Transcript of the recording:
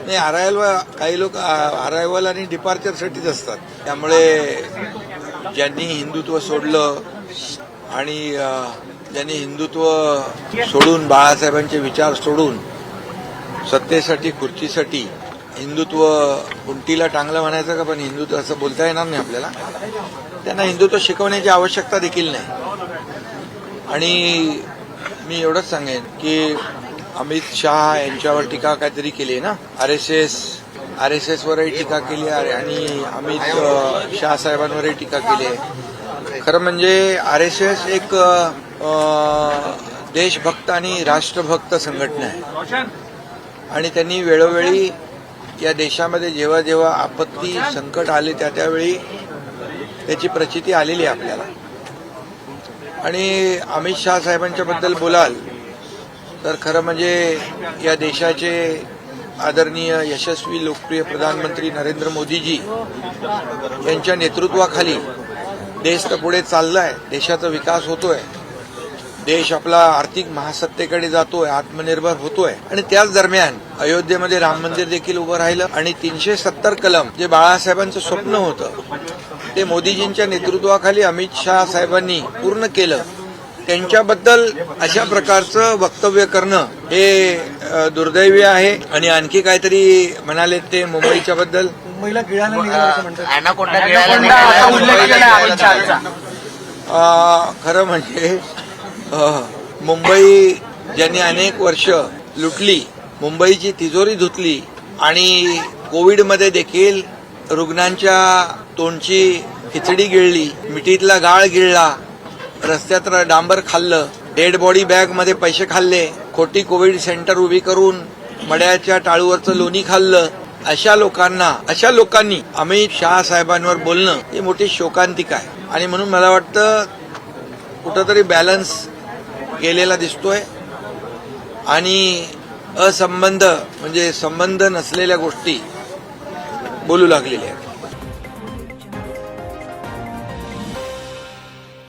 नाही, काही लोक अरायव्हल आणि डिपार्चरसाठीच असतात. त्यामुळे ज्यांनी हिंदुत्व सोडलं आणि ज्यांनी हिंदुत्व सोडून बाळासाहेबांचे विचार सोडून सत्तेसाठी खुर्चीसाठी हिंदुत्व उंटीला टांगलं म्हणायचं का, पण हिंदुत्व असं बोलता येणार नाही आपल्याला. त्यांना हिंदुत्व शिकवण्याची आवश्यकता देखील नाही. आणि मी एवढंच सांगेन की अमित शहा यांच्यावर टीका काहीतरी केली आहे ना, आरएसएस वरही टीका केली आहे आणि अमित शहा साहेबांवरही टीका केली आहे. खरं म्हणजे आरएसएस एक देशभक्त आणि राष्ट्रभक्त संघटना आहे आणि त्यांनी वेळोवेळी या देशामध्ये जेव्हा जेव्हा आपत्ती संकट आले त्यावेळी त्याची प्रचिती आलेली आहे आपल्याला. आणि अमित शहा साहेबांच्या बद्दल बोलाल तर खरं म्हणजे या देशाचे आदरणीय यशस्वी लोकप्रिय प्रधानमंत्री नरेंद्र मोदीजी यांच्या नेतृत्वाखाली देश तर पुढे चाललाय, देशाचा विकास होतोय, देश आपला आर्थिक महासत्तेकडे जातोय, आत्मनिर्भर होतोय. आणि त्याच दरम्यान अयोध्येमध्ये राम मंदिर देखील उभं राहिलं आणि 370 कलम जे बाळासाहेबांचं स्वप्न होतं ते मोदीजींच्या नेतृत्वाखाली अमित शहा साहेबांनी पूर्ण केलं. त्यांच्याबद्दल अशा प्रकारचं वक्तव्य करणं हे दुर्दैवी आहे. आणि आणखी काहीतरी म्हणाले ते मुंबईच्या बद्दल, मुंबईला गिळायला निघालं असं म्हणतात. खरं म्हणजे मुंबई ज्यांनी अनेक वर्ष लुटली, मुंबईची तिजोरी धुतली आणि कोविडमध्ये देखील रुग्णांच्या तोंडची खिचडी गिळली, मिठीतला गाळ गिळला, रस्त्यात डांबर खाल्लं, डेड बॉडी बॅग मध्ये पैसे खाल्ले, खोटी कोविड सेंटर उभी करून मड्याच्या टाळूवरचं लोणी खाल्लं, अशा लोकांनी अमित शहा साहेबांवर बोलणं ही मोठी शोकांतिका आहे. आणि म्हणून मला वाटतं कुठंतरी बॅलन्स गेलेला दिसतोय आणि असंबंध म्हणजे संबंध नसलेल्या गोष्टी बोलू लागलेल्या आहेत.